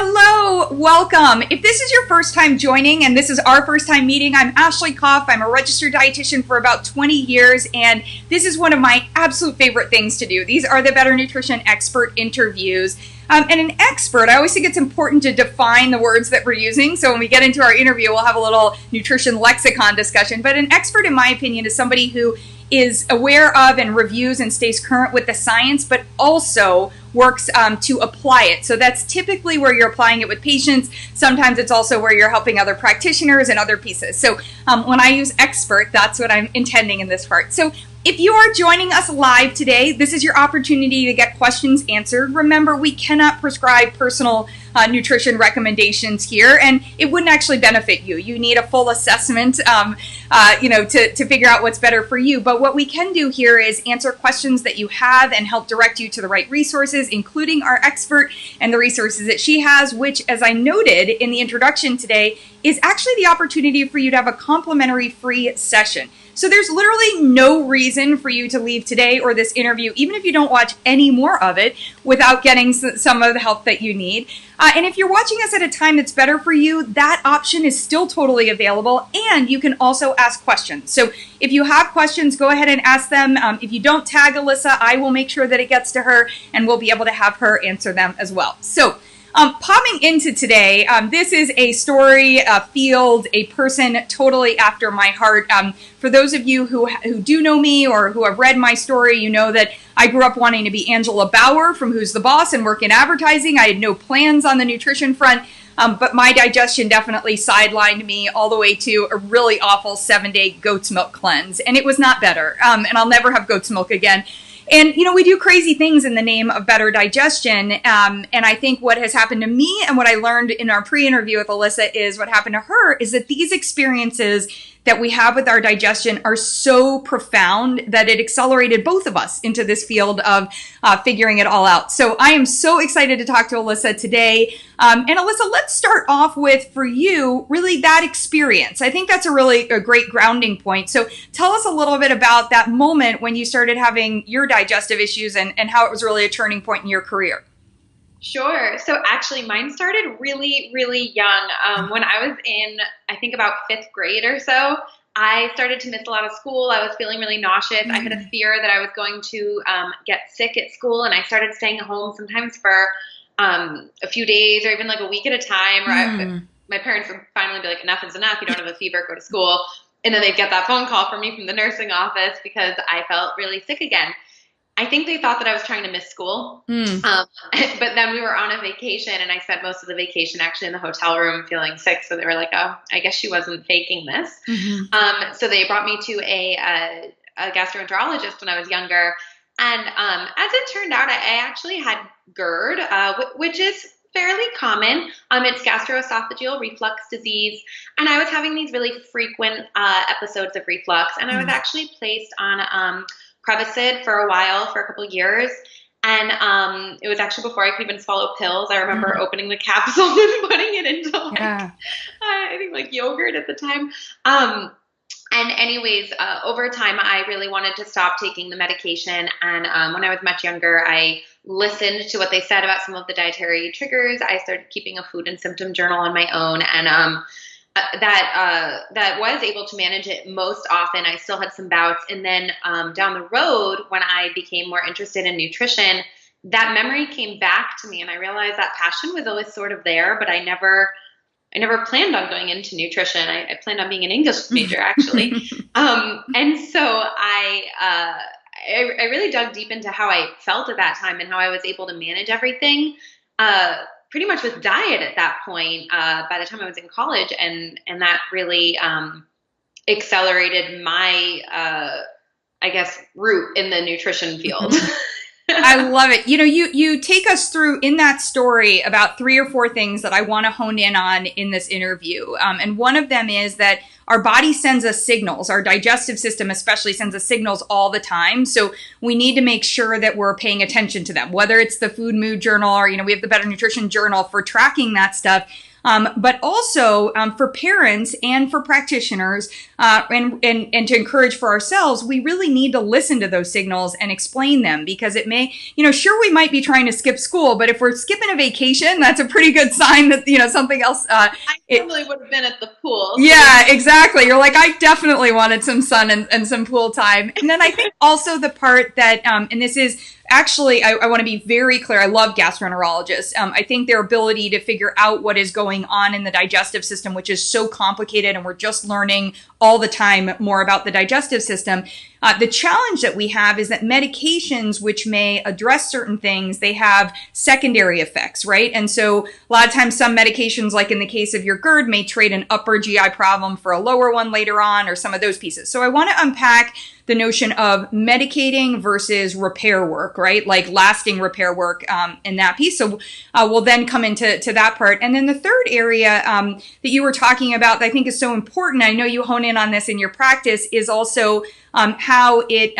Hello, welcome. If this is your first time joining and this is our first time meeting, I'm Ashley Koff. I'm a registered dietitian for about 20 years, and this is one of my absolute favorite things to do. These are the Better Nutrition expert interviews. And an expert, I always think it's important to define the words that we're using. So when we get into our interview, we'll have a little nutrition lexicon discussion. But an expert, in my opinion, is somebody who is aware of and reviews and stays current with the science, but also works to apply it. So that's typically where you're applying it with patients. Sometimes it's also where you're helping other practitioners and other pieces. So when I use expert, that's what I'm intending in this part. So if you are joining us live today, this is your opportunity to get questions answered. Remember, we cannot prescribe personal nutrition recommendations here, and it wouldn't actually benefit you. You need a full assessment, to figure out what's better for you. But what we can do here is answer questions that you have and help direct you to the right resources, including our expert and the resources that she has, which, as I noted in the introduction today, is actually the opportunity for you to have a complimentary free session. So there's literally no reason for you to leave today or this interview, even if you don't watch any more of it, without getting some of the help that you need. And if you're watching us at a time that's better for you, that option is still totally available, and you can also ask questions. So if you have questions, go ahead and ask them. If you don't tag Alyssa, I will make sure that it gets to her, and we'll be able to have her answer them as well. So popping into today, this is a story, a field, a person totally after my heart. For those of you who do know me or who have read my story, you know that I grew up wanting to be Angela Bauer from Who's the Boss and work in advertising. I had no plans on the nutrition front, but my digestion definitely sidelined me all the way to a really awful 7-day goat's milk cleanse. And it was not better, and I'll never have goat's milk again. And, we do crazy things in the name of better digestion. And I think what has happened to me and what I learned in our pre-interview with Alyssa is what happened to her is that these experiences that we have with our digestion are so profound that it accelerated both of us into this field of figuring it all out. So I am so excited to talk to Alyssa today. And Alyssa, let's start off with, for you, really that experience. I think that's a great grounding point. So tell us a little bit about that moment when you started having your digestive issues and how it was really a turning point in your career. Sure. So actually mine started really, really young. When I was in, I think about 5th grade or so, I started to miss a lot of school. I was feeling really nauseous. I had a fear that I was going to get sick at school, and I started staying home sometimes for a few days or even like a week at a time. Or my parents would finally be like, enough is enough. You don't have a fever, go to school. And then they'd get that phone call from me from the nursing office because I felt really sick again. I think they thought that I was trying to miss school, but then we were on a vacation, and I spent most of the vacation actually in the hotel room feeling sick. So they were like, "Oh, I guess she wasn't faking this." So they brought me to a gastroenterologist when I was younger, and as it turned out, I actually had GERD, which is fairly common. It's gastroesophageal reflux disease, and I was having these really frequent episodes of reflux, and I was actually placed on Prevacid for a while, for a couple of years. And it was actually before I could even swallow pills. I remember opening the capsule and putting it into I think like yogurt at the time. And anyways, over time, I really wanted to stop taking the medication. And when I was much younger, I listened to what they said about some of the dietary triggers. I started keeping a food and symptom journal on my own, and that was able to manage it most often. I still had some bouts. And then down the road, when I became more interested in nutrition, that memory came back to me, and I realized that passion was always sort of there, but I never planned on going into nutrition. I planned on being an English major, actually. And so I really dug deep into how I felt at that time and how I was able to manage everything pretty much with diet at that point, by the time I was in college, and that really accelerated my, route in the nutrition field. I love it. You take us through in that story about 3 or 4 things that I want to hone in on in this interview. And one of them is that our body sends us signals. Our digestive system especially sends us signals all the time. So we need to make sure that we're paying attention to them, whether it's the Food Mood Journal or, we have the Better Nutrition Journal for tracking that stuff. But also for parents and for practitioners and to encourage for ourselves, we really need to listen to those signals and explain them, because it may, sure, we might be trying to skip school, but if we're skipping a vacation, that's a pretty good sign that, something else. I probably would have been at the pool. So. Yeah, exactly. You're like, I definitely wanted some sun and some pool time. And then I think also the part that, and this is, actually, I want to be very clear. I love gastroenterologists. I think their ability to figure out what is going on in the digestive system, which is so complicated, and we're just learning all the time more about the digestive system. The challenge that we have is that medications, which may address certain things, they have secondary effects, right? And so a lot of times some medications, like in the case of your GERD, may trade an upper GI problem for a lower one later on, or some of those pieces. So I want to unpack the notion of medicating versus repair work, right? Like lasting repair work in that piece. So we'll then come into that part. And then the third area that you were talking about that I think is so important, I know you hone in on this in your practice, is also how it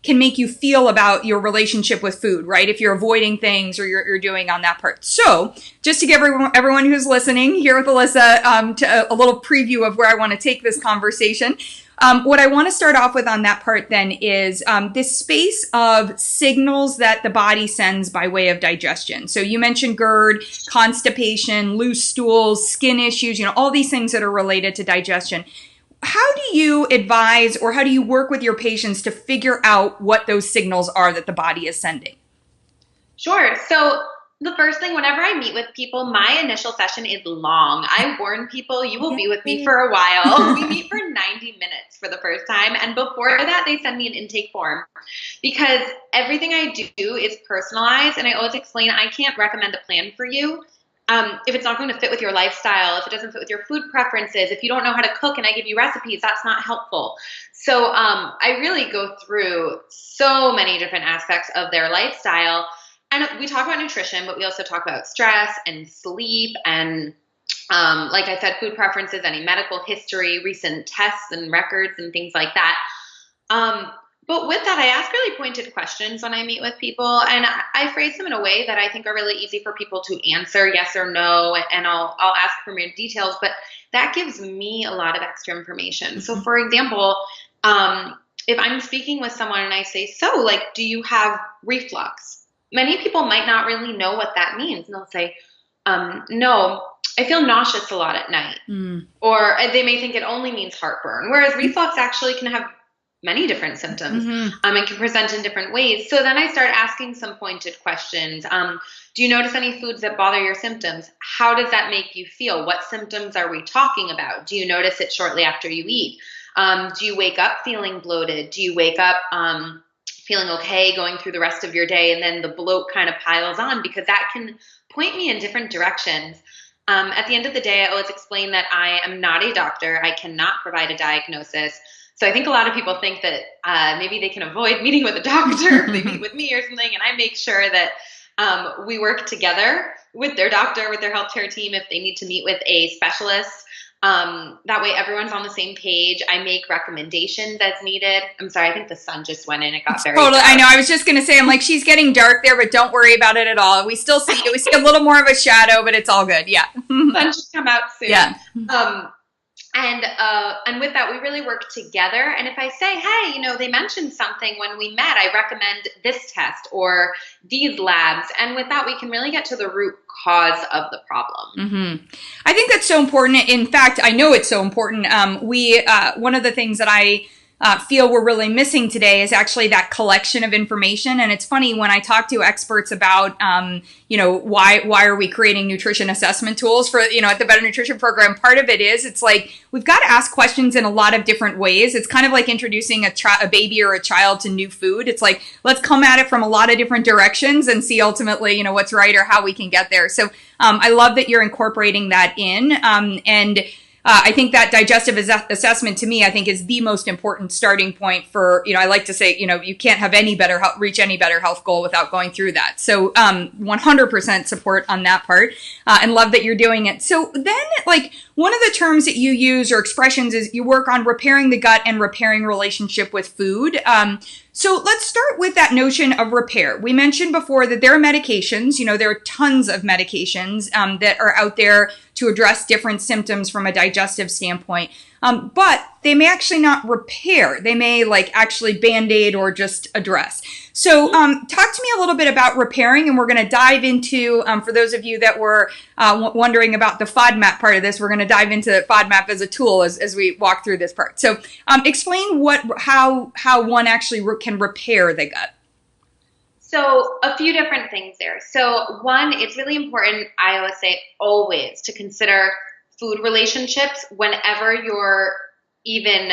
can make you feel about your relationship with food, right? If you're avoiding things or you're doing on that part. So just to give everyone who's listening here with Alyssa to a little preview of where I want to take this conversation. What I want to start off with on that part then is this space of signals that the body sends by way of digestion. So you mentioned GERD, constipation, loose stools, skin issues, all these things that are related to digestion. How do you advise, or how do you work with your patients to figure out what those signals are that the body is sending? Sure. So the first thing, whenever I meet with people, my initial session is long. I warn people, you will be with me for a while. We meet for 90 minutes for the first time. And before that, they send me an intake form, because everything I do is personalized. And I always explain, I can't recommend a plan for you if it's not going to fit with your lifestyle, if it doesn't fit with your food preferences, if you don't know how to cook and I give you recipes, that's not helpful. So I really go through so many different aspects of their lifestyle. And we talk about nutrition, but we also talk about stress and sleep and, like I said, food preferences, any medical history, recent tests and records and things like that. But with that, I ask really pointed questions when I meet with people, and I phrase them in a way that I think are really easy for people to answer yes or no, and I'll ask for more details, but that gives me a lot of extra information. So for example, if I'm speaking with someone and I say, so like, do you have reflux? Many people might not really know what that means. And they'll say, no, I feel nauseous a lot at night. Or they may think it only means heartburn, whereas reflux actually can have many different symptoms and can present in different ways. So then I start asking some pointed questions. Do you notice any foods that bother your symptoms? How does that make you feel? What symptoms are we talking about? Do you notice it shortly after you eat? Do you wake up feeling bloated? Do you wake up feeling okay going through the rest of your day, and then the bloat kind of piles on? Because that can point me in different directions. At the end of the day, I always explain that I am not a doctor. I cannot provide a diagnosis. So I think a lot of people think that maybe they can avoid meeting with a doctor if they meet with me or something, and I make sure that we work together with their doctor, with their healthcare team if they need to meet with a specialist. That way everyone's on the same page. I make recommendations as needed. I'm sorry, I think the sun just went in. It got very dark. I know. I was just going to say, I'm like, she's getting dark there, but don't worry about it at all. We still see it. We see a little more of a shadow, but it's all good. Yeah. Sun should come out soon. Yeah. And with that, we really work together. And if I say, hey, they mentioned something when we met, I recommend this test or these labs. And with that, we can really get to the root cause of the problem. I think that's so important. In fact, I know it's so important. One of the things that I feel we're really missing today is actually that collection of information. And it's funny when I talk to experts about, why are we creating nutrition assessment tools for, at the Better Nutrition program, part of it is, it's like, we've got to ask questions in a lot of different ways. It's kind of like introducing a baby or a child to new food. It's like, let's come at it from a lot of different directions and see ultimately, what's right or how we can get there. So I love that you're incorporating that in. I think that digestive assessment to me, I think is the most important starting point for, I like to say, you can't have any better health, reach any better health goal without going through that. So 100% support on that part, and love that you're doing it. So then one of the terms that you use or expressions is you work on repairing the gut and repairing relationship with food. So let's start with that notion of repair. We mentioned before that there are medications, there are tons of medications that are out there to address different symptoms from a digestive standpoint. But they may actually not repair. They may actually Band-Aid or just address. So talk to me a little bit about repairing, and we're going to dive into, for those of you that were wondering about the FODMAP part of this, we're going to dive into FODMAP as a tool as we walk through this part. So explain how one actually can repair the gut. So a few different things there. So one, it's really important, I always say always, to consider food relationships whenever you're even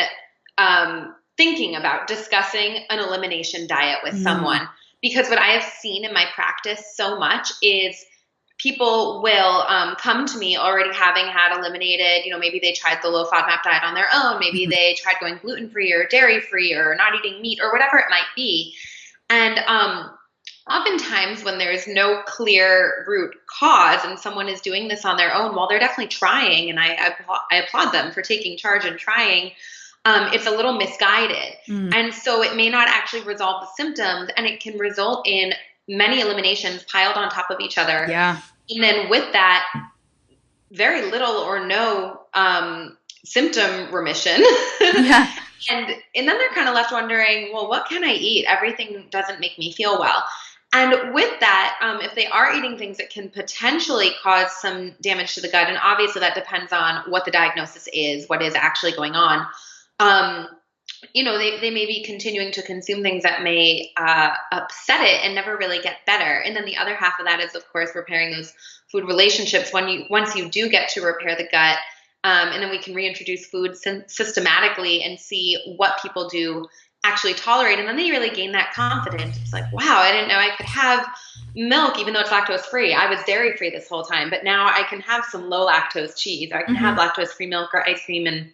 thinking about discussing an elimination diet with someone. Because what I have seen in my practice so much is people will come to me already having had eliminated, maybe they tried the Low Fodmap Diet on their own. Maybe they tried going gluten-free or dairy-free or not eating meat or whatever it might be. And oftentimes when there's no clear root cause and someone is doing this on their own, while they're definitely trying, and I applaud them for taking charge and trying, it's a little misguided. And so it may not actually resolve the symptoms, and it can result in many eliminations piled on top of each other. Yeah. And then with that, very little or no symptom remission. Yeah. And then they're kind of left wondering, well, what can I eat? Everything doesn't make me feel well. And with that, if they are eating things that can potentially cause some damage to the gut, and obviously that depends on what the diagnosis is, what is actually going on, they may be continuing to consume things that may upset it and never really get better. And then the other half of that is, of course, repairing those food relationships. Once you do get to repair the gut, and then we can reintroduce food systematically and see what people do actually tolerate. And then they really gain that confidence. It's like, wow, I didn't know I could have milk, even though it's lactose free. I was dairy free this whole time, but now I can have some low lactose cheese. I can have lactose free milk or ice cream, and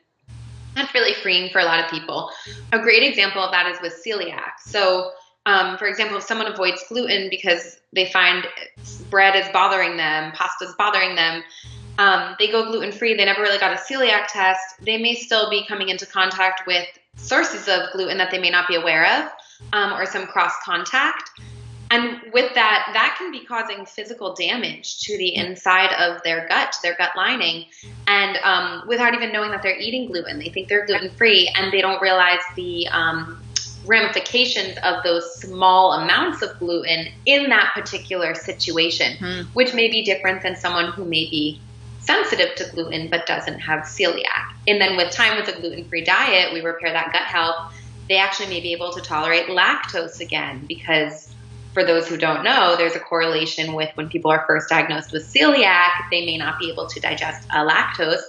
that's really freeing for a lot of people. A great example of that is with celiac. So, for example, if someone avoids gluten because they find bread is bothering them, pasta is bothering them, they go gluten-free, they never really got a celiac test, they may still be coming into contact with sources of gluten that they may not be aware of, or some cross-contact. And with that can be causing physical damage to the inside of their gut, to their gut lining, and without even knowing that they're eating gluten. They think they're gluten-free, and they don't realize the ramifications of those small amounts of gluten in that particular situation, which may be different than someone who may be sensitive to gluten but doesn't have celiac. And then with time, with a gluten-free diet, we repair that gut health. They actually may be able to tolerate lactose again, because for those who don't know, there's a correlation with when people are first diagnosed with celiac, they may not be able to digest lactose.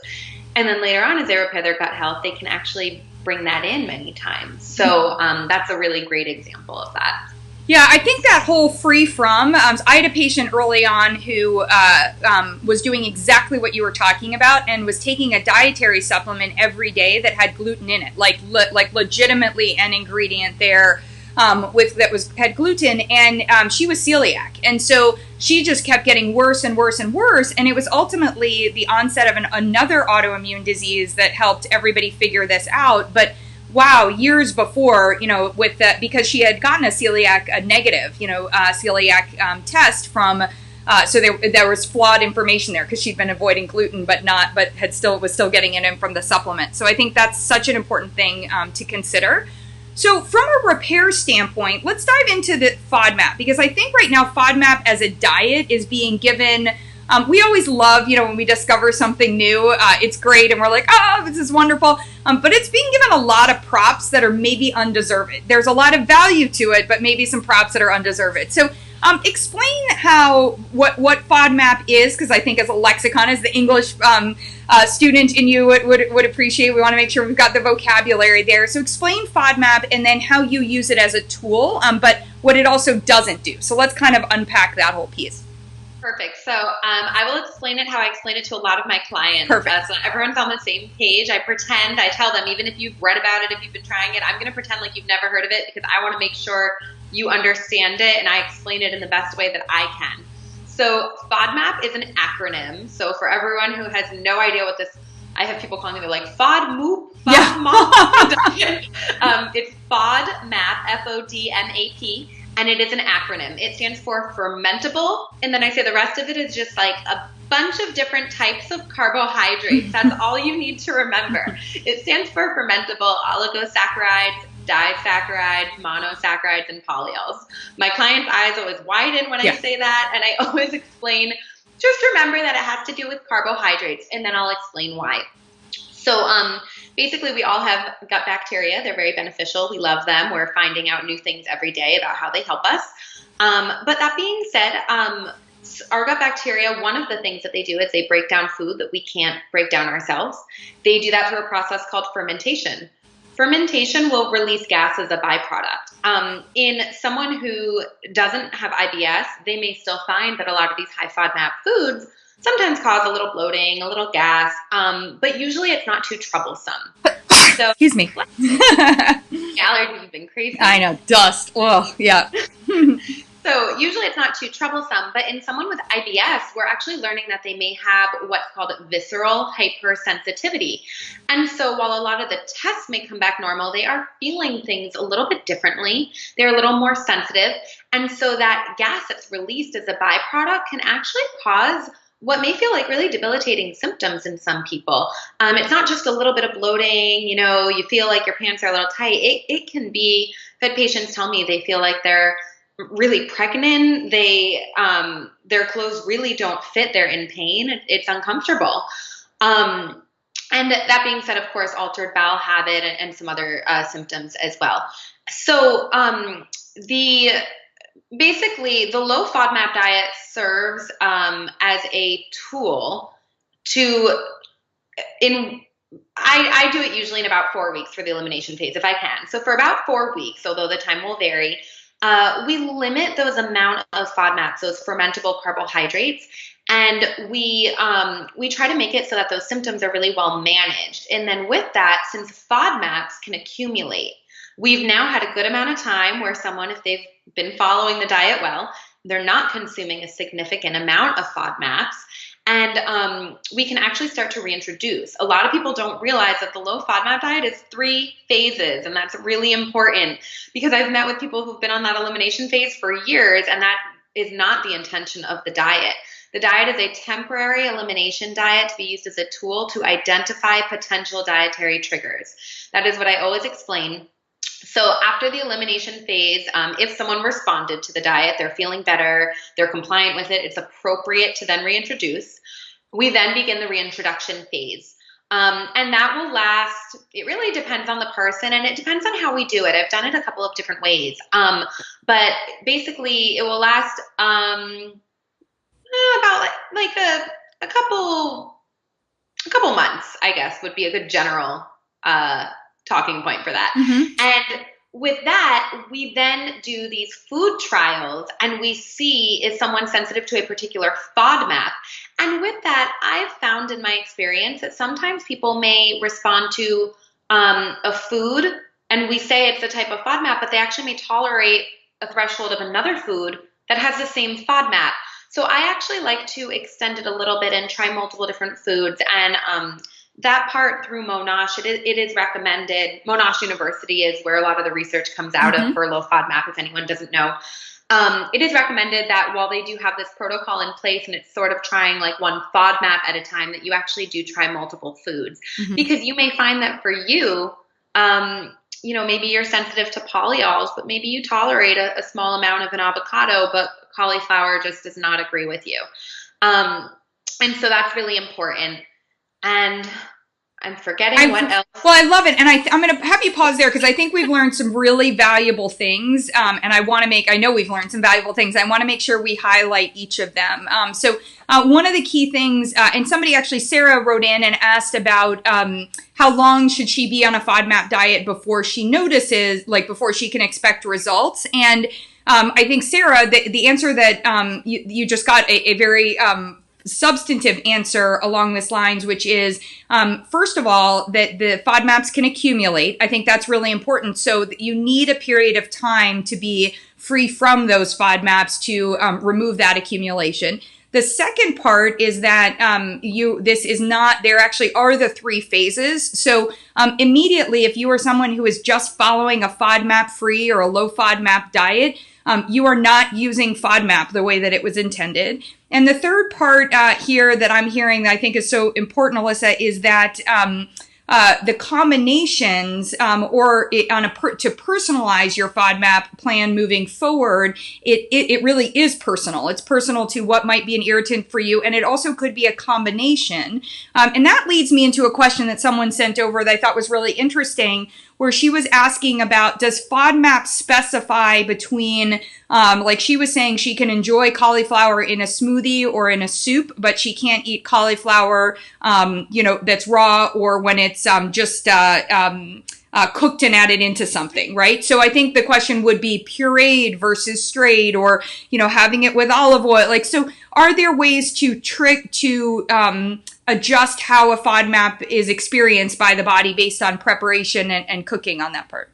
And then later on, as they repair their gut health, they can actually bring that in many times. So that's a really great example of that. Yeah, I think that whole free from, I had a patient early on who was doing exactly what you were talking about and was taking a dietary supplement every day that had gluten in it, like legitimately an ingredient there had gluten, and she was celiac. And so she just kept getting worse and worse and worse, and it was ultimately the onset of another autoimmune disease that helped everybody figure this out. But wow, years before, with that, because she had gotten a negative, celiac test from, so there was flawed information there because she'd been avoiding gluten, but was still getting it in from the supplement. So I think that's such an important thing to consider. So from a repair standpoint, let's dive into the FODMAP, because I think right now FODMAP as a diet is being given. We always love, when we discover something new, it's great, and we're like, oh, this is wonderful. But it's being given a lot of props that are maybe undeserved. There's a lot of value to it, but maybe some props that are undeserved. So explain what FODMAP is, because I think as a lexicon, as the English student in you would appreciate, we want to make sure we've got the vocabulary there. So explain FODMAP and then how you use it as a tool, but what it also doesn't do. So let's kind of unpack that whole piece. Perfect. So I will explain it how I explain it to a lot of my clients. Perfect. So everyone's on the same page. I tell them, even if you've read about it, if you've been trying it, I'm going to pretend like you've never heard of it because I want to make sure you understand it and I explain it in the best way that I can. So FODMAP is an acronym. So for everyone who has no idea what this, I have people calling me, they're like, FODMAP. It's FODMAP, F-O-D-M-A-P. And it is an acronym. It stands for fermentable. And then I say the rest of it is just like a bunch of different types of carbohydrates. That's all you need to remember. It stands for fermentable oligosaccharides, disaccharides, monosaccharides, and polyols. My clients' eyes always widen when I say that. And I always explain, just remember that it has to do with carbohydrates. And then I'll explain why. So basically, we all have gut bacteria. They're very beneficial. We love them. We're finding out new things every day about how they help us. But that being said, our gut bacteria, one of the things that they do is they break down food that we can't break down ourselves. They do that through a process called fermentation. Fermentation will release gas as a byproduct. In someone who doesn't have IBS, they may still find that a lot of these high FODMAP foods sometimes cause a little bloating, a little gas, but usually it's not too troublesome. So, excuse me. Allergies have been crazy. I know, dust. Oh, yeah. So usually it's not too troublesome, but in someone with IBS, we're actually learning that they may have what's called visceral hypersensitivity. And so while a lot of the tests may come back normal, they are feeling things a little bit differently. They're a little more sensitive. And so that gas that's released as a byproduct can actually cause what may feel like really debilitating symptoms in some people. It's not just a little bit of bloating, you feel like your pants are a little tight. It can be, I've had patients tell me they feel like they're really pregnant. Their clothes really don't fit. They're in pain. It's uncomfortable. And that being said, of course, altered bowel habit and some other symptoms as well. So basically, the low FODMAP diet serves as a tool I do it usually in about 4 weeks for the elimination phase, if I can. So for about 4 weeks, although the time will vary, we limit those amount of FODMAPs, those fermentable carbohydrates, and we try to make it so that those symptoms are really well managed. And then with that, since FODMAPs can accumulate, we've now had a good amount of time where someone, if they've been following the diet well, they're not consuming a significant amount of FODMAPs, and we can actually start to reintroduce. A lot of people don't realize that the low FODMAP diet is 3 phases, and that's really important because I've met with people who've been on that elimination phase for years, and that is not the intention of the diet. The diet is a temporary elimination diet to be used as a tool to identify potential dietary triggers. That is what I always explain. So after the elimination phase, if someone responded to the diet, they're feeling better, they're compliant with it, it's appropriate to then reintroduce. We then begin the reintroduction phase. And that will last, it really depends on the person and it depends on how we do it. I've done it a couple of different ways. But basically it will last about like a couple months, I guess, would be a good general talking point for that. Mm-hmm. And with that, we then do these food trials and we see, is someone sensitive to a particular FODMAP? And with that, I've found in my experience that sometimes people may respond to a food and we say it's a type of FODMAP, but they actually may tolerate a threshold of another food that has the same FODMAP. So I actually like to extend it a little bit and try multiple different foods. And that part through Monash, it is recommended. Monash University is where a lot of the research comes out of for low FODMAP, if anyone doesn't know. It is recommended that while they do have this protocol in place and it's sort of trying like one FODMAP at a time, that you actually do try multiple foods. Because you may find that for you, maybe you're sensitive to polyols, but maybe you tolerate a small amount of an avocado, but cauliflower just does not agree with you. And so that's really important. And I'm forgetting what else. Well, I love it. And I'm going to have you pause there because I think we've learned some really valuable things. And I know we've learned some valuable things. I want to make sure we highlight each of them. So one of the key things, and somebody actually, Sarah wrote in and asked about how long should she be on a FODMAP diet before she notices, like before she can expect results. And I think, Sarah, the answer that you just got a very substantive answer along this lines, which is, first of all, that the FODMAPs can accumulate. I think that's really important. So that you need a period of time to be free from those FODMAPs to remove that accumulation. The second part is that this is not, there actually are the 3 phases. So immediately, if you are someone who is just following a FODMAP free or a low FODMAP diet, you are not using FODMAP the way that it was intended. And the third part here that I'm hearing that I think is so important, Alyssa, is that the combinations to personalize your FODMAP plan moving forward, it really is personal. It's personal to what might be an irritant for you, and it also could be a combination. And that leads me into a question that someone sent over that I thought was really interesting, where she was asking about, does FODMAP specify between, like she was saying she can enjoy cauliflower in a smoothie or in a soup, but she can't eat cauliflower, that's raw, or when it's just cooked and added into something, right? So I think the question would be pureed versus straight, or, having it with olive oil. Like, so are there ways to adjust how a FODMAP is experienced by the body based on preparation and cooking on that part?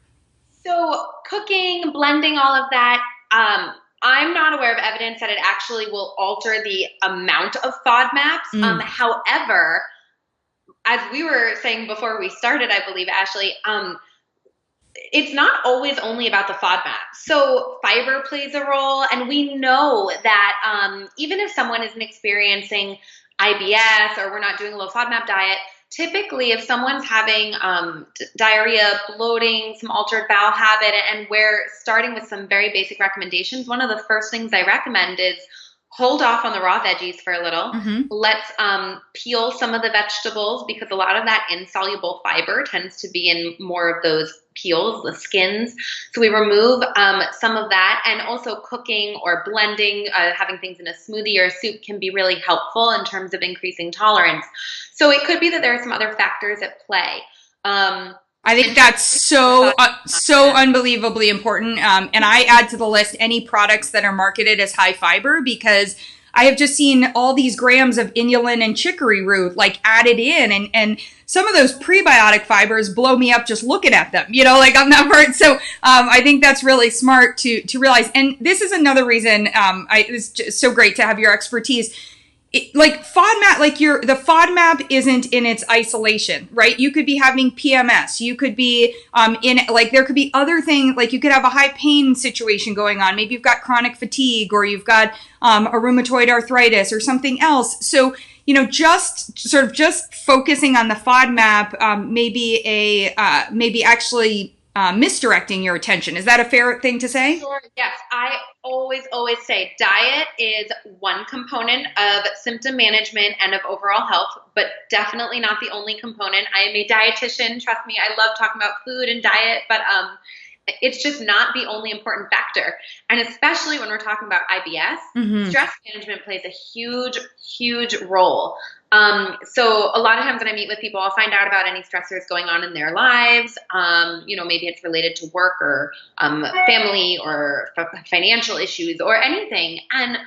So cooking, blending, all of that, I'm not aware of evidence that it actually will alter the amount of FODMAPs. However, as we were saying before we started, I believe, Ashley, it's not always only about the FODMAP. So fiber plays a role, and we know that even if someone isn't experiencing IBS or we're not doing a low FODMAP diet, typically if someone's having diarrhea, bloating, some altered bowel habit, and we're starting with some very basic recommendations, one of the first things I recommend is hold off on the raw veggies for a little. Let's peel some of the vegetables, because a lot of that insoluble fiber tends to be in more of those peels, the skins. So we remove some of that, and also cooking or blending, having things in a smoothie or a soup can be really helpful in terms of increasing tolerance. So it could be that there are some other factors at play. I think that's so unbelievably important. And I add to the list any products that are marketed as high fiber, because I have just seen all these grams of inulin and chicory root added in, and some of those prebiotic fibers blow me up just looking at them, on that part. So I think that's really smart to realize. And this is another reason it's just so great to have your expertise. FODMAP, the FODMAP isn't in its isolation, right? You could be having PMS. You could be there could be other things, you could have a high pain situation going on. Maybe you've got chronic fatigue, or you've got a rheumatoid arthritis or something else. So, just focusing on the FODMAP maybe actually misdirecting your attention. Is that a fair thing to say? Sure. Yes. I always say diet is one component of symptom management and of overall health, but definitely not the only component. I am a dietitian. Trust me, I love talking about food and diet, but it's just not the only important factor. And especially when we're talking about IBS, stress management plays a huge, huge role. So a lot of times when I meet with people, I'll find out about any stressors going on in their lives. Maybe it's related to work or family or financial issues or anything. And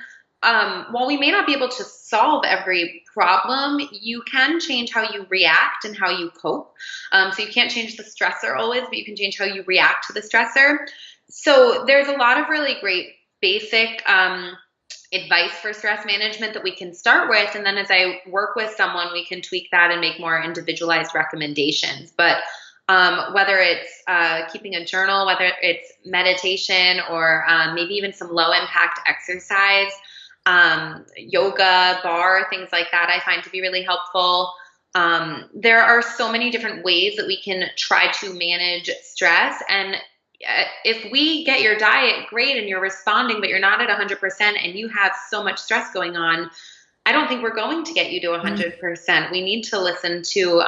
while we may not be able to solve every problem, you can change how you react and how you cope. So you can't change the stressor always, but you can change how you react to the stressor. So there's a lot of really great basic advice for stress management that we can start with. And then as I work with someone, we can tweak that and make more individualized recommendations. But whether it's keeping a journal, whether it's meditation, or maybe even some low impact exercise, yoga, bar, things like that, I find to be really helpful. There are so many different ways that we can try to manage stress. And if we get your diet great and you're responding, but you're not at 100% and you have so much stress going on, I don't think we're going to get you to 100%. We need to listen to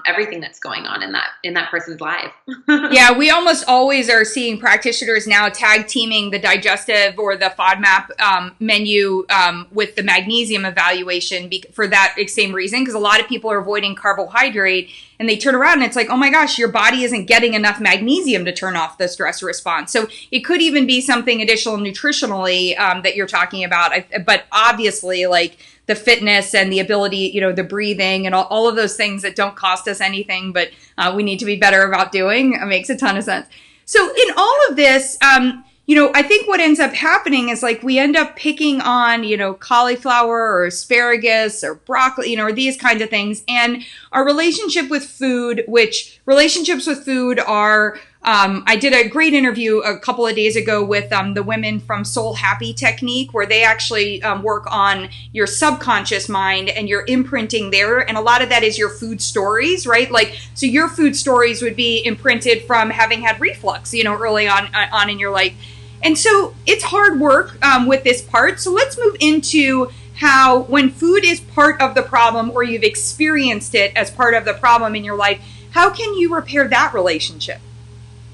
everything that's going on in that person's life. Yeah, we almost always are seeing practitioners now tag teaming the digestive or the FODMAP menu with the magnesium evaluation for that same reason, because a lot of people are avoiding carbohydrate and they turn around and it's like, oh my gosh, your body isn't getting enough magnesium to turn off the stress response. So it could even be something additional nutritionally that you're talking about. But obviously, like the fitness and the ability, the breathing and all of those things that don't cost us anything, but we need to be better about doing, makes a ton of sense. So in all of this, I think what ends up happening is like we end up picking on, cauliflower or asparagus or broccoli, or these kinds of things. And our relationship with food, which relationships with food are, I did a great interview a couple of days ago with the women from Soul Happy Technique, where they actually work on your subconscious mind and your imprinting there. And a lot of that is your food stories, right? Like, so your food stories would be imprinted from having had reflux, early on in your life. And so it's hard work with this part. So let's move into how when food is part of the problem or you've experienced it as part of the problem in your life, how can you repair that relationship?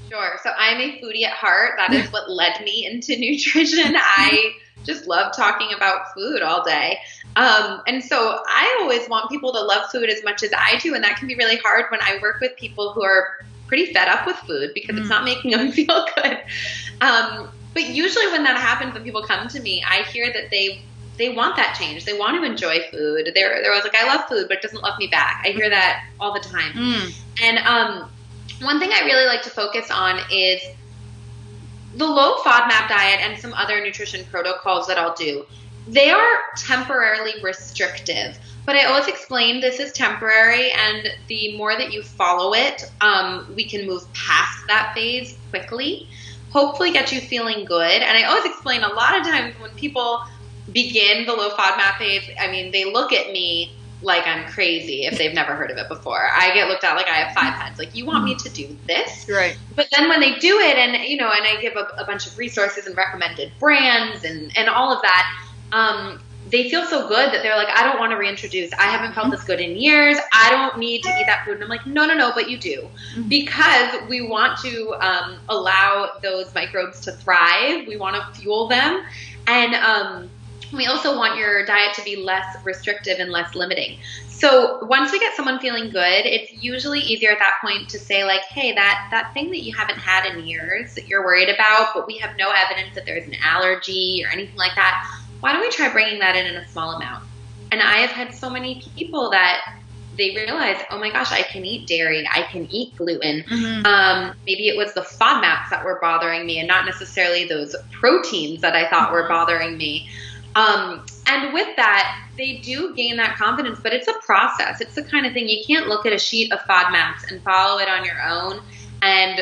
Sure. So I'm a foodie at heart. That is what led me into nutrition. I just love talking about food all day. And so I always want people to love food as much as I do. And that can be really hard when I work with people who are pretty fed up with food because it's not making them feel good. But usually when that happens, when people come to me, I hear that they want that change. They want to enjoy food. They're always like, I love food, but it doesn't love me back. I hear that all the time. And one thing I really like to focus on is the Low Fodmap Diet and some other nutrition protocols that I'll do. They are temporarily restrictive, but I always explain this is temporary, and the more that you follow it, we can move past that phase quickly, hopefully get you feeling good. And I always explain a lot of times when people begin the Low Fodmap phase, I mean, they look at me like I'm crazy if they've never heard of it before. I get looked at like I have 5 heads. Like, you want me to do this? Right. But then when they do it, and and I give a bunch of resources and recommended brands and all of that, they feel so good that they're like, I don't want to reintroduce. I haven't felt this good in years. I don't need to eat that food. And I'm like, no, but you do. Because we want to allow those microbes to thrive. We want to fuel them. And we also want your diet to be less restrictive and less limiting. So once we get someone feeling good, it's usually easier at that point to say like, hey, that thing that you haven't had in years that you're worried about, but we have no evidence that there's an allergy or anything like that, why don't we try bringing that in a small amount? And I have had so many people that they realize, oh my gosh, I can eat dairy, I can eat gluten. Maybe it was the FODMAPs that were bothering me and not necessarily those proteins that I thought were bothering me. And with that, they do gain that confidence, but it's a process. It's the kind of thing you can't look at a sheet of FODMAPs and follow it on your own and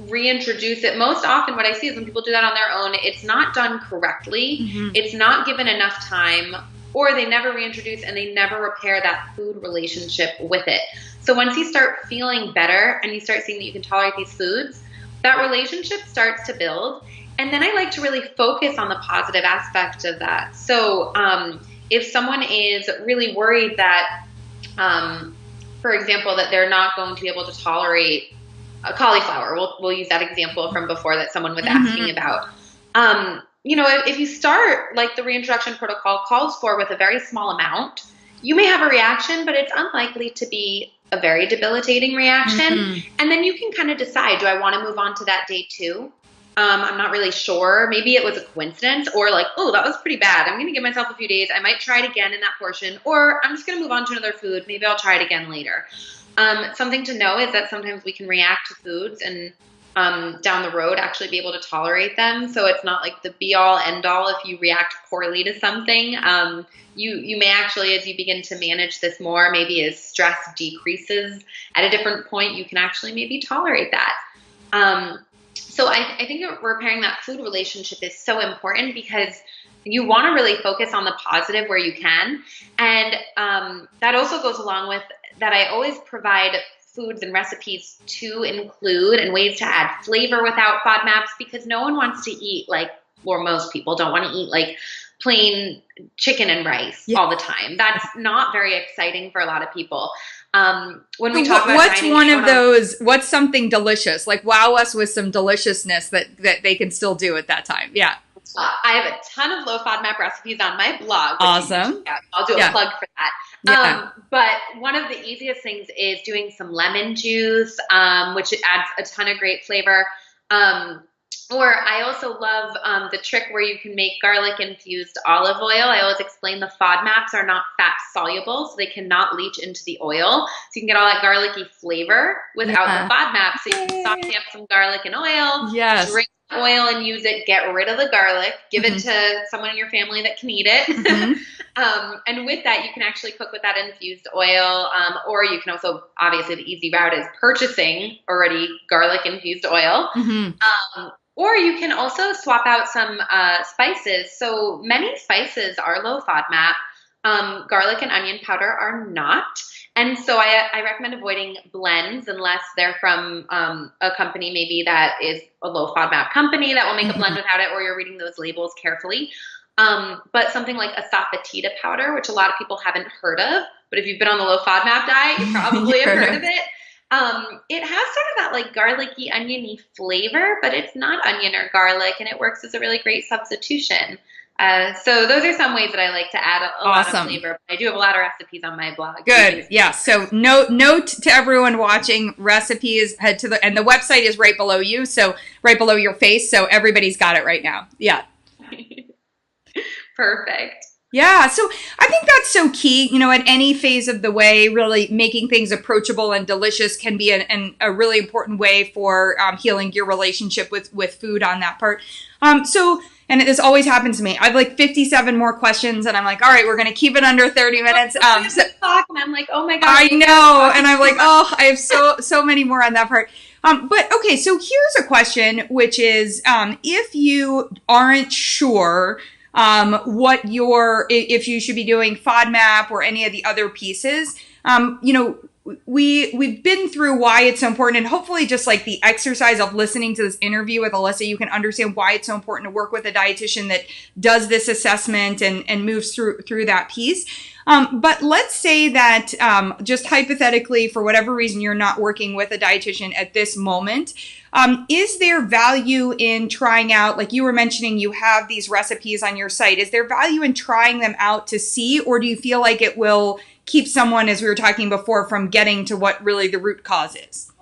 reintroduce it. Most often what I see is when people do that on their own, it's not done correctly. It's not given enough time, or they never reintroduce and they never repair that food relationship with it. So once you start feeling better and you start seeing that you can tolerate these foods, that relationship starts to build. And then I like to really focus on the positive aspect of that. So if someone is really worried that, for example, that they're not going to be able to tolerate cauliflower, we'll use that example from before that someone was asking about. If you start, like the reintroduction protocol calls for, with a very small amount, you may have a reaction, but it's unlikely to be a very debilitating reaction. And then you can kind of decide, do I want to move on to that day 2? I'm not really sure. Maybe it was a coincidence, or like, oh, that was pretty bad. I'm going to give myself a few days. I might try it again in that portion, or I'm just going to move on to another food. Maybe I'll try it again later. Something to know is that sometimes we can react to foods and down the road actually be able to tolerate them. So it's not like the be all end all if you react poorly to something. You may actually, as you begin to manage this more, maybe as stress decreases at a different point, you can actually maybe tolerate that. So I think that repairing that food relationship is so important because you want to really focus on the positive where you can. And that also goes along with that I always provide foods and recipes to include and ways to add flavor without FODMAPs, because no one wants to eat like or most people don't want to eat like plain chicken and rice all the time. That's not very exciting for a lot of people. When we talk about what's one of those, what's something delicious? Like wow us with some deliciousness that they can still do at that time. Yeah. I have a ton of low FODMAP recipes on my blog. Awesome. I'll do a plug for that. Yeah. But one of the easiest things is doing some lemon juice, which adds a ton of great flavor. Or I also love the trick where you can make garlic infused olive oil. I always explain the FODMAPs are not fat soluble, so they cannot leach into the oil. So you can get all that garlicky flavor without the FODMAP. So you can sauté up some garlic and oil, drink the oil and use it, get rid of the garlic, give it to someone in your family that can eat it. And with that, you can actually cook with that infused oil. Or you can also, obviously the easy route is purchasing already garlic infused oil. Or you can also swap out some spices. So many spices are low FODMAP. Garlic and onion powder are not. And so I recommend avoiding blends unless they're from a company maybe that is a low FODMAP company that will make a blend without it, or you're reading those labels carefully. But something like asafoetida powder, which a lot of people haven't heard of, but if you've been on the low FODMAP diet, you probably have heard of it. It has sort of that like garlicky, oniony flavor, but it's not onion or garlic, and it works as a really great substitution. So those are some ways that I like to add a lot of flavor. I do have a lot of recipes on my blog. Good. Yeah. So note to everyone watching, recipes, head to and the website is right below you. So right below your face. So everybody's got it right now. Yeah. Perfect. Yeah. So I think that's so key, at any phase of the way, really making things approachable and delicious can be a really important way for healing your relationship with food on that part. And this always happens to me. I have like 57 more questions and I'm like, all right, we're going to keep it under 30 minutes. And I'm like, oh my God. I know. And I'm like, oh, I have so many more on that part. But okay, so here's a question, which is, if you aren't sure if you should be doing FODMAP or any of the other pieces, we've been through why it's so important, and hopefully just like the exercise of listening to this interview with Alyssa, you can understand why it's so important to work with a dietitian that does this assessment and moves through that piece. But let's say that just hypothetically, for whatever reason, you're not working with a dietitian at this moment. Is there value in trying out, like you were mentioning, you have these recipes on your site. Is there value in trying them out to see, or do you feel like it will keep someone, as we were talking before, from getting to what really the root cause is?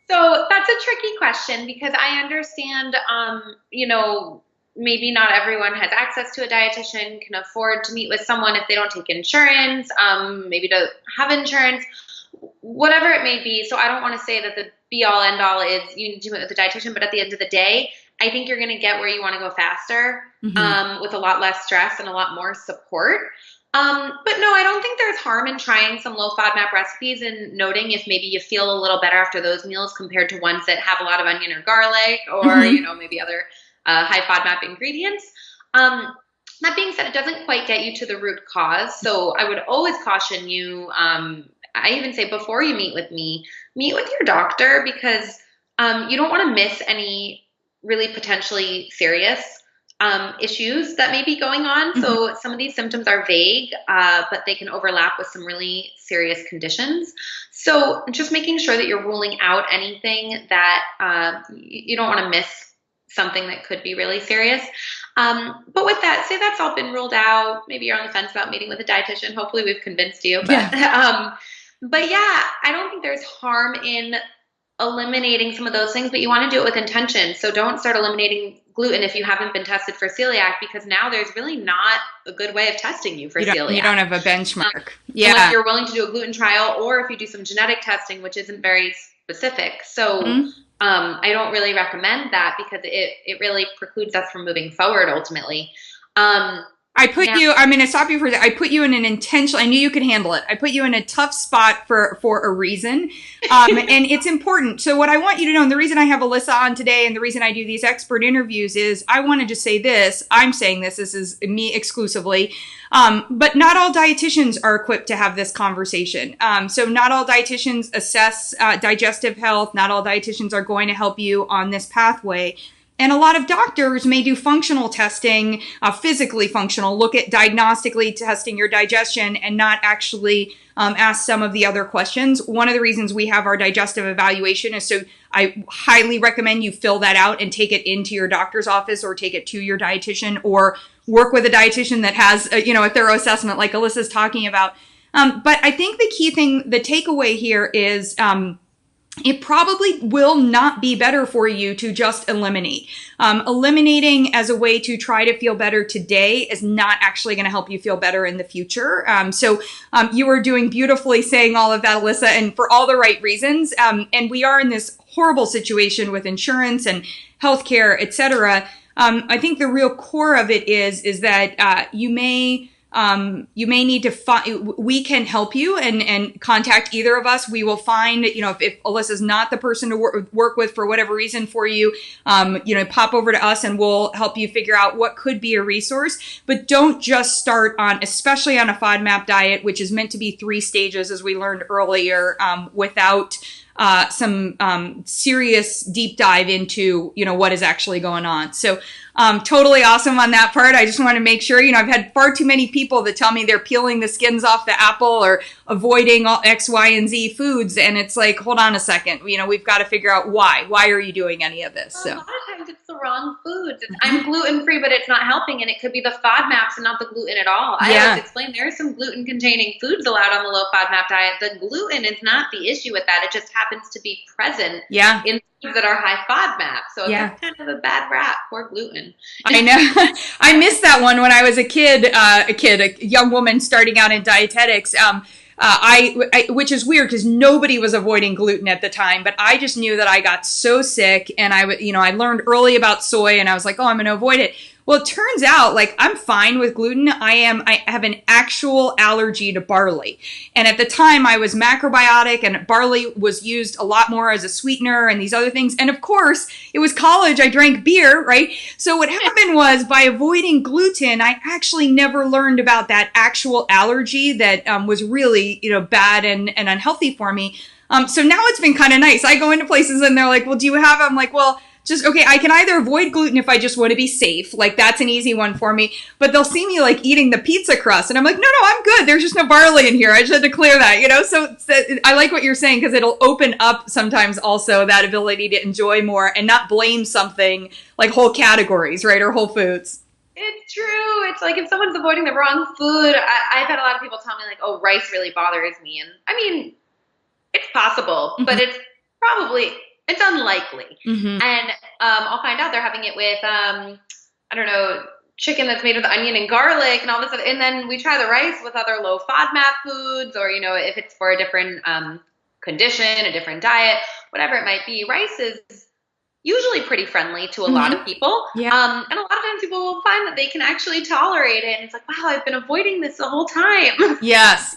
So that's a tricky question because I understand, maybe not everyone has access to a dietitian, can afford to meet with someone if they don't take insurance, maybe to have insurance, whatever it may be. So I don't want to say that the be all end all is you need to meet with a dietitian, but at the end of the day, I think you're going to get where you want to go faster, with a lot less stress and a lot more support. But no, I don't think there's harm in trying some low FODMAP recipes and noting if maybe you feel a little better after those meals compared to ones that have a lot of onion or garlic or, maybe other high FODMAP ingredients. That being said, it doesn't quite get you to the root cause. So I would always caution you, I even say before you meet with me, meet with your doctor because you don't want to miss any really potentially serious issues that may be going on. So some of these symptoms are vague, but they can overlap with some really serious conditions. So just making sure that you're ruling out anything that you don't want to miss something that could be really serious. But with that, say that's all been ruled out. Maybe you're on the fence about meeting with a dietitian. Hopefully we've convinced you. But yeah, I don't think there's harm in eliminating some of those things, but you want to do it with intention. So don't start eliminating gluten if you haven't been tested for celiac, because now there's really not a good way of testing you for celiac. You don't have a benchmark. Unless you're willing to do a gluten trial or if you do some genetic testing, which isn't very specific. So I don't really recommend that because it really precludes us from moving forward ultimately. I'm going to stop you for that. I put you in an intentional, I knew you could handle it. I put you in a tough spot for a reason. And it's important. So what I want you to know, and the reason I have Alyssa on today and the reason I do these expert interviews is I want to just say this. I'm saying this is me exclusively. But not all dietitians are equipped to have this conversation. So not all dietitians assess digestive health. Not all dietitians are going to help you on this pathway. And a lot of doctors may do functional testing, physically functional, look at diagnostically testing your digestion and not actually ask some of the other questions. One of the reasons we have our digestive evaluation is so I highly recommend you fill that out and take it into your doctor's office or take it to your dietitian or work with a dietitian that has a thorough assessment like Alyssa's talking about. But I think the key thing, the takeaway here is it probably will not be better for you to just eliminate. Eliminating as a way to try to feel better today is not actually going to help you feel better in the future. So you are doing beautifully saying all of that, Alyssa, and for all the right reasons. And we are in this horrible situation with insurance and healthcare, et cetera. I think the real core of it is that you may need to find, we can help you and contact either of us. We will find, if Alyssa's not the person to work with for whatever reason for you, pop over to us and we'll help you figure out what could be a resource. But don't just start on, especially on a FODMAP diet, which is meant to be 3 stages, as we learned earlier, without some serious deep dive into, what is actually going on. So totally awesome on that part. I just want to make sure, I've had far too many people that tell me they're peeling the skins off the apple or avoiding all X, Y, and Z foods. And it's like, hold on a second. We've got to figure out why. Why are you doing any of this? So a lot of times it's the wrong foods. I'm gluten-free, but it's not helping. And it could be the FODMAPs and not the gluten at all. I always explain there are some gluten-containing foods allowed on the low FODMAP diet. The gluten is not the issue with that. It just happens to be present in foods that are high FODMAP. So it's kind of a bad rap for gluten. I know. I missed that one when I was a young woman starting out in dietetics. Which is weird because nobody was avoiding gluten at the time, but I just knew that I got so sick and I learned early about soy and I was like, oh, I'm going to avoid it. Well, it turns out I'm fine with gluten. I have an actual allergy to barley. And at the time I was macrobiotic and barley was used a lot more as a sweetener and these other things. And of course it was college. I drank beer, right? So what happened was by avoiding gluten, I actually never learned about that actual allergy that was really, bad and unhealthy for me. So now it's been kind of nice. I go into places and they're like, well, do you have, I'm like, well, I can either avoid gluten if I just want to be safe. That's an easy one for me. But they'll see me eating the pizza crust. And I'm like, no, I'm good. There's just no barley in here. I just had to clear that, So I like what you're saying because it'll open up sometimes also that ability to enjoy more and not blame something like whole categories, right? Or whole foods. It's true. It's like if someone's avoiding the wrong food, I've had a lot of people tell me oh, rice really bothers me. And I mean, it's possible, but it's unlikely. And I'll find out they're having it with, chicken that's made with onion and garlic and all this stuff. And then we try the rice with other low FODMAP foods or, if it's for a different condition, a different diet, whatever it might be. Rice is usually pretty friendly to a lot of people. And a lot of times people will find that they can actually tolerate it. And it's like, wow, I've been avoiding this the whole time. Yes.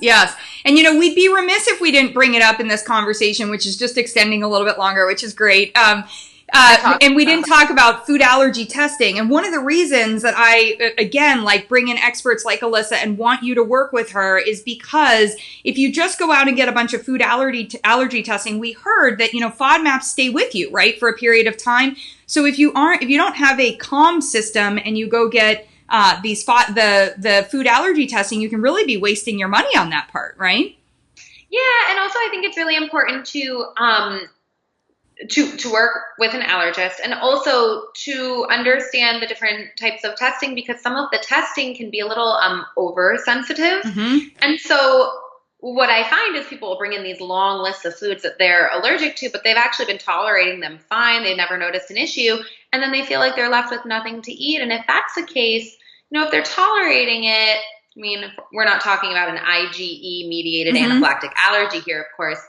And, we'd be remiss if we didn't bring it up in this conversation, which is just extending a little bit longer, which is great. And we didn't talk about food allergy testing. And one of the reasons that I, again, bring in experts like Alyssa and want you to work with her is because if you just go out and get a bunch of food allergy testing, we heard that, FODMAPs stay with you, right, for a period of time. So if you don't have a calm system and you go get the food allergy testing, you can really be wasting your money on that part, right? Yeah. And also I think it's really important to work with an allergist and also to understand the different types of testing because some of the testing can be a little oversensitive. And so what I find is people will bring in these long lists of foods that they're allergic to, but they've actually been tolerating them fine. They've never noticed an issue. And then they feel like they're left with nothing to eat. And if that's the case, if they're tolerating it, I mean, we're not talking about an IgE mediated anaphylactic allergy here, of course.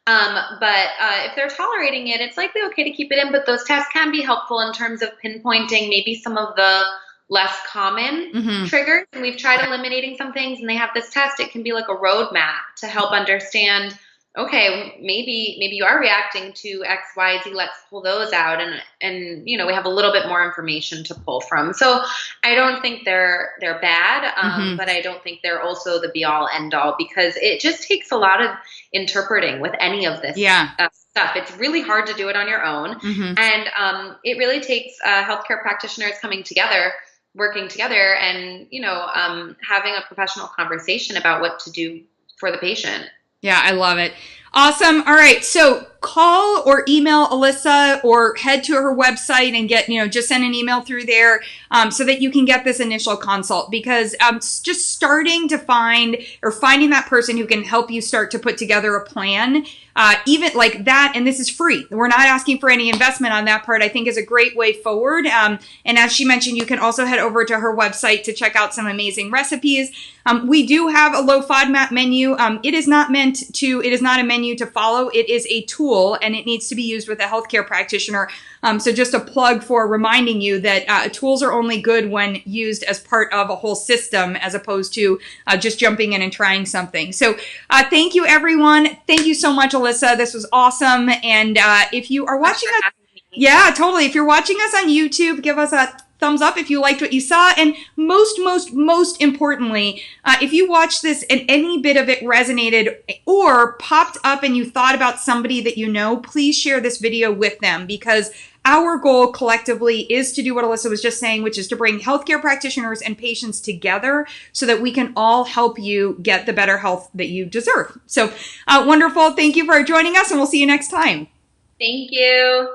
But if they're tolerating it, it's likely okay to keep it in, but those tests can be helpful in terms of pinpointing maybe some of the less common triggers. And we've tried eliminating some things and they have this test. It can be like a roadmap to help understand, okay, maybe you are reacting to X, Y, Z. Let's pull those out, and we have a little bit more information to pull from. So I don't think they're bad, but I don't think they're also the be all end all, because it just takes a lot of interpreting with any of this stuff. It's really hard to do it on your own, and it really takes healthcare practitioners coming together, working together, and having a professional conversation about what to do for the patient. Yeah, I love it. Awesome. All right. So call or email Alyssa, or head to her website and get, just send an email through there so that you can get this initial consult, because just starting to finding that person who can help you start to put together a plan, even like that. And this is free. We're not asking for any investment on that part. I think is a great way forward. And as she mentioned, you can also head over to her website to check out some amazing recipes. We do have a low FODMAP menu. It is not a menu to follow. It is a tool, and it needs to be used with a healthcare practitioner. So just a plug for reminding you that tools are only good when used as part of a whole system, as opposed to just jumping in and trying something. So thank you, everyone. Thank you so much, Alyssa. This was awesome. And if you are watching us, yeah, totally. If you're watching us on YouTube, give us a thumbs up if you liked what you saw. And most importantly, if you watched this and any bit of it resonated or popped up and you thought about somebody that you know, please share this video with them, because our goal collectively is to do what Alyssa was just saying, which is to bring healthcare practitioners and patients together so that we can all help you get the better health that you deserve. So wonderful. Thank you for joining us, and we'll see you next time. Thank you.